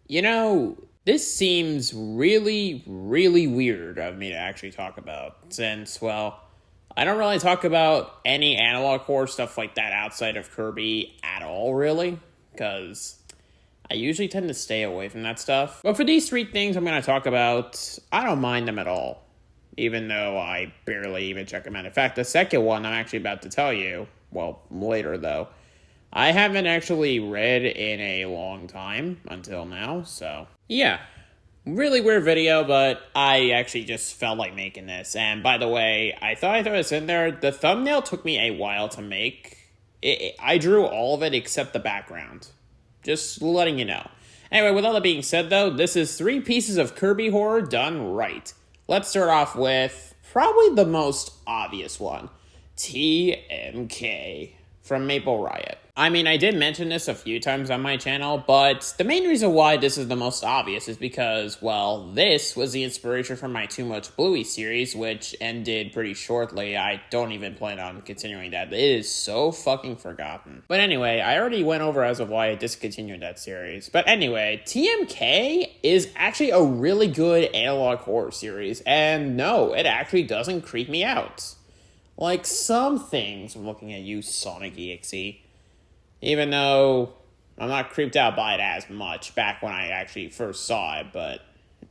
You know, this seems really, really weird of me to actually talk about, since, well, I don't really talk about any analog core stuff like that outside of Kirby at all, really, because I usually tend to stay away from that stuff. But for these three things I'm going to talk about, I don't mind them at all, even though I barely even check them out. In fact, the second one I'm actually about to tell you, well, later though, I haven't actually read in a long time until now, so yeah. Really weird video, but I actually just felt like making this. And by the way, I thought I threw this in there. The thumbnail took me a while to make. I drew all of it except the background. Just letting you know. Anyway, with all that being said though, this is 3 pieces of Kirby horror done right. Let's start off with probably the most obvious one. TMK from Maple Riot. I mean, I did mention this a few times on my channel, but the main reason why this is the most obvious is because, well, this was the inspiration for my Too Much Bluey series, which ended pretty shortly. I don't even plan on continuing that. It is so fucking forgotten. But anyway, I already went over as of why I discontinued that series. But anyway, TMK is actually a really good analog horror series, and no, it actually doesn't creep me out. Like some things, I'm looking at you, Sonic EXE. Even though I'm not creeped out by it as much back when I actually first saw it, but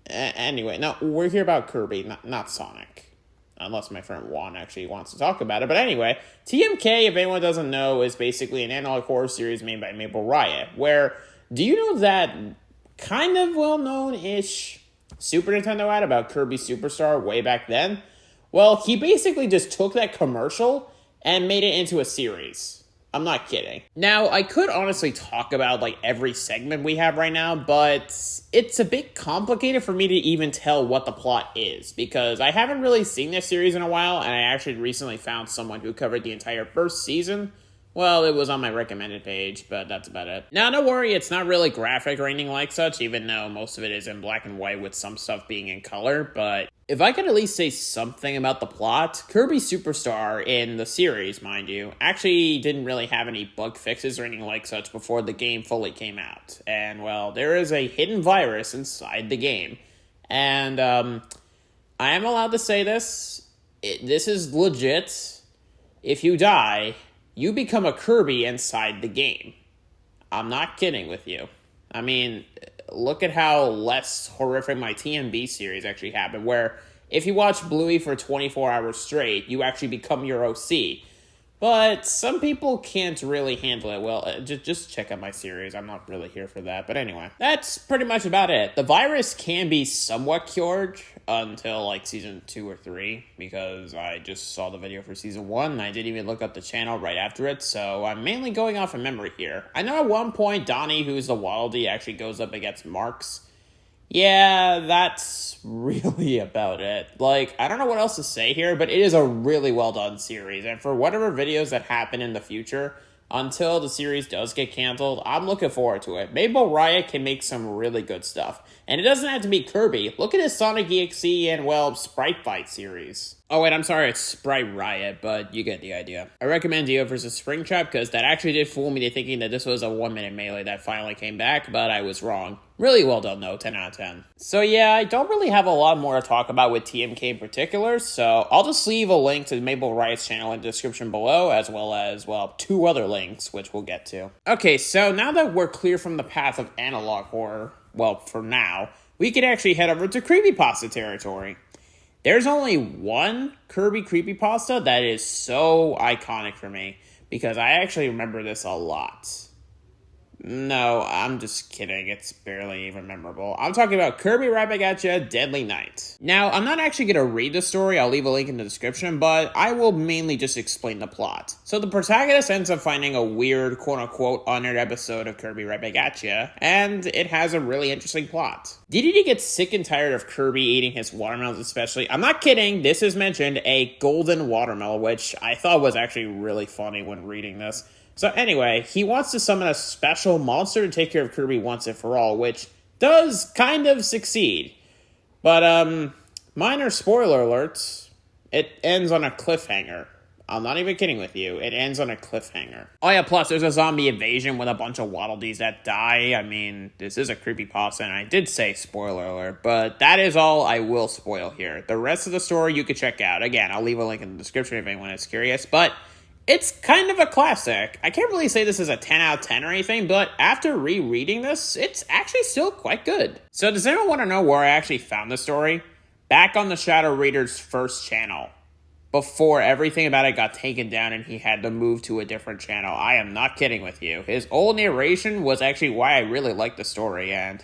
anyway, no, we're here about Kirby, not Sonic. Unless my friend Juan actually wants to talk about it. But anyway, TMK, if anyone doesn't know, is basically an analog horror series made by Maple Riot, where, do you know that kind of well-known-ish Super Nintendo ad about Kirby Superstar way back then? Well, he basically just took that commercial and made it into a series. I'm not kidding. Now, I could honestly talk about like every segment we have right now, but it's a bit complicated for me to even tell what the plot is, because I haven't really seen this series in a while, and I actually recently found someone who covered the entire first season. Well, it was on my recommended page, but that's about it. Now, don't worry, it's not really graphic or anything like such, even though most of it is in black and white with some stuff being in color, but if I could at least say something about the plot, Kirby Superstar in the series, mind you, actually didn't really have any bug fixes or anything like such before the game fully came out. And, well, there is a hidden virus inside the game. And, I am allowed to say this. This is legit. If you die, you become a Kirby inside the game. I'm not kidding with you. I mean, look at how less horrific my TMB series actually happened, where if you watch Bluey for 24 hours straight, you actually become your OC. But some people can't really handle it well. Just check out my series. I'm not really here for that. But anyway, that's pretty much about it. The virus can be somewhat cured until like season 2 or 3, because I just saw the video for season 1 and I didn't even look up the channel right after it, so I'm mainly going off of memory here. I know at one point Donnie, who's the Wildy, actually goes up against Marks. Yeah, that's really about it. Like, I don't know what else to say here, but it is a really well done series, and for whatever videos that happen in the future, until the series does get canceled, I'm looking forward to it. Maple Riot can make some really good stuff. And it doesn't have to be Kirby. Look at his Sonic EXE and, well, Sprite Fight series. Oh wait, I'm sorry, it's Sprite Riot, but you get the idea. I recommend Dio vs. Springtrap, because that actually did fool me to thinking that this was a 1-minute melee that finally came back, but I was wrong. Really well done though, 10 out of 10. So yeah, I don't really have a lot more to talk about with TMK in particular, so I'll just leave a link to Maple Riot's channel in the description below, as well as, well, 2 other links, which we'll get to. Okay, so now that we're clear from the path of analog horror, well, for now, we can actually head over to creepypasta territory. There's only one Kirby creepypasta that is so iconic for me, because I actually remember this a lot. No, I'm just kidding. It's barely even memorable. I'm talking about Kirby Right Back At Ya, Deadly Night. Now, I'm not actually going to read the story. I'll leave a link in the description, but I will mainly just explain the plot. So the protagonist ends up finding a weird, quote-unquote, honored episode of Kirby Right Back At Ya, and it has a really interesting plot. DDD gets sick and tired of Kirby eating his watermelons especially. I'm not kidding. This is mentioned, a golden watermelon, which I thought was actually really funny when reading this. So anyway, he wants to summon a special monster to take care of Kirby once and for all, which does kind of succeed. But, minor spoiler alerts, it ends on a cliffhanger. I'm not even kidding with you. It ends on a cliffhanger. Oh yeah, plus there's a zombie invasion with a bunch of Waddle Dees that die. I mean, this is a creepypasta, and I did say spoiler alert, but that is all I will spoil here. The rest of the story you could check out. Again, I'll leave a link in the description if anyone is curious, but it's kind of a classic. I can't really say this is a 10 out of 10 or anything, but after rereading this, it's actually still quite good. So does anyone want to know where I actually found the story? Back on the Shadow Reader's first channel, before everything about it got taken down and he had to move to a different channel. I am not kidding with you. His old narration was actually why I really liked the story, and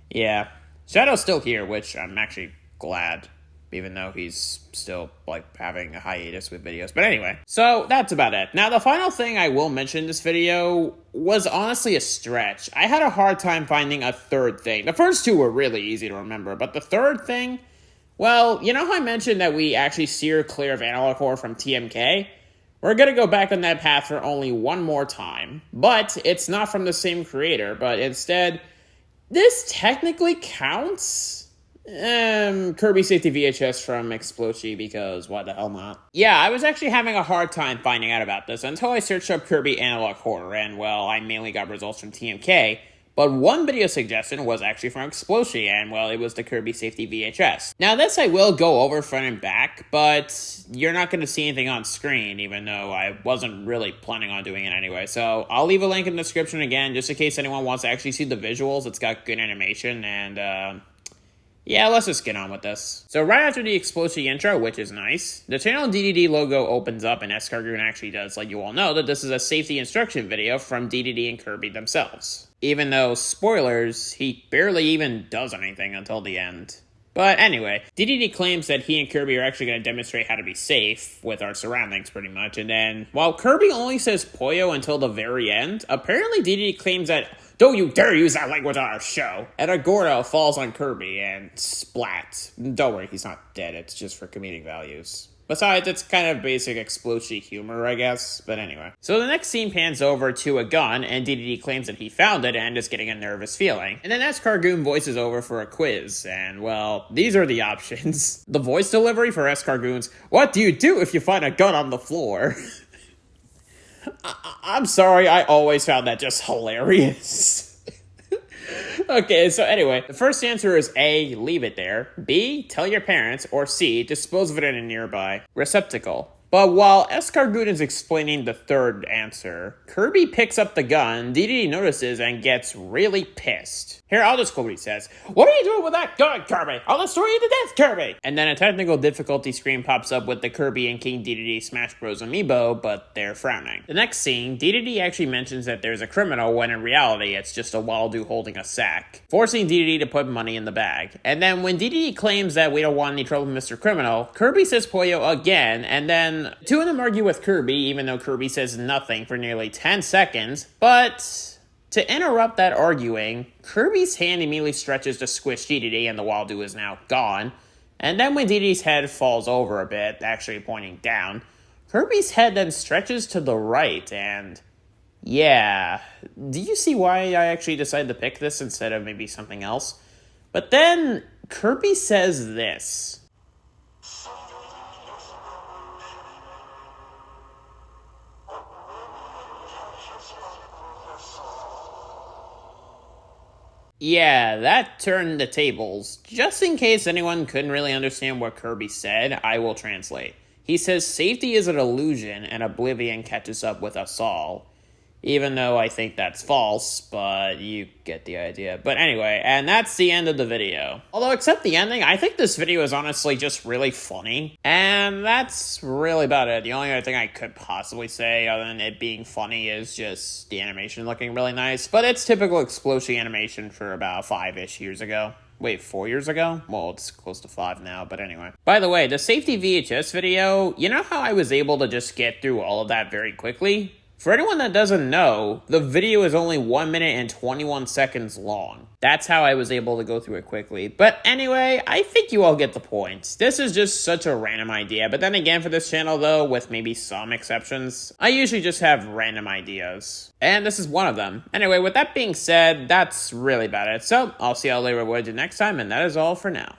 yeah. Shadow's still here, which I'm actually glad, even though he's still, like, having a hiatus with videos. But anyway, so that's about it. Now, the final thing I will mention in this video was honestly a stretch. I had a hard time finding a third thing. The first two were really easy to remember, but the third thing, well, you know how I mentioned that we actually steer clear of analog horror from TMK? We're gonna go back on that path for only one more time, but it's not from the same creator, but instead, this technically counts? Kirby Safety VHS from Explochi, because why the hell not? Yeah, I was actually having a hard time finding out about this until I searched up Kirby Analog Horror, and well, I mainly got results from TMK, but one video suggestion was actually from Explochi, and well, it was the Kirby Safety VHS. Now this I will go over front and back, but you're not going to see anything on screen, even though I wasn't really planning on doing it anyway. So I'll leave a link in the description again, just in case anyone wants to actually see the visuals. It's got good animation, and yeah, let's just get on with this. So right after the Explochi intro, which is nice, the channel DDD logo opens up and Escargoon actually does let you all know that this is a safety instruction video from DDD and Kirby themselves. Even though, spoilers, he barely even does anything until the end. But anyway, DDD claims that he and Kirby are actually going to demonstrate how to be safe with our surroundings pretty much, and then, while Kirby only says Pollo until the very end, apparently DDD claims that, "Don't you dare use that language on our show!" And a Gordo falls on Kirby and splat. Don't worry, he's not dead, it's just for comedic values. Besides, it's kind of basic Explochi humor, I guess, but anyway. So the next scene pans over to a gun, and DDD claims that he found it and is getting a nervous feeling. And then Escargoon voices over for a quiz, and well, these are the options. The voice delivery for Escargoon's, "What do you do if you find a gun on the floor?" I'm sorry, I always found that just hilarious. Okay, so anyway, the first answer is A, leave it there, B, tell your parents, or C, dispose of it in a nearby receptacle. But while Escargoon is explaining the third answer, Kirby picks up the gun, DDD notices, and gets really pissed. Here, I'll just quote what he says. "What are you doing with that gun, Kirby? I'll destroy you to death, Kirby!" And then a technical difficulty screen pops up with the Kirby and King DDD Smash Bros. Amiibo, but they're frowning. The next scene, DDD actually mentions that there's a criminal when in reality it's just a Waddle holding a sack, forcing DDD to put money in the bag. And then when DDD claims that we don't want any trouble with Mr. Criminal, Kirby says Pollo again, and then two of them argue with Kirby, even though Kirby says nothing for nearly 10 seconds, but to interrupt that arguing, Kirby's hand immediately stretches to squish DDD, and the Waddle is now gone. And then when DDD's head falls over a bit, actually pointing down, Kirby's head then stretches to the right, and yeah, do you see why I actually decided to pick this instead of maybe something else? But then Kirby says this. Yeah, that turned the tables. Just in case anyone couldn't really understand what Kirby said, I will translate. He says safety is an illusion and oblivion catches up with us all. Even though I think that's false, but you get the idea. But anyway, and that's the end of the video. Although, except the ending, I think this video is honestly just really funny. And that's really about it. The only other thing I could possibly say, other than it being funny, is just the animation looking really nice. But it's typical Explochi animation for about 5-ish years ago. Wait, 4 years ago? Well, it's close to 5 now, but anyway. By the way, the safety VHS video, you know how I was able to just get through all of that very quickly? For anyone that doesn't know, the video is only 1 minute and 21 seconds long. That's how I was able to go through it quickly. But anyway, I think you all get the point. This is just such a random idea. But then again, for this channel though, with maybe some exceptions, I usually just have random ideas. And this is one of them. Anyway, with that being said, that's really about it. So, I'll see y'all later with what I do next time, and that is all for now.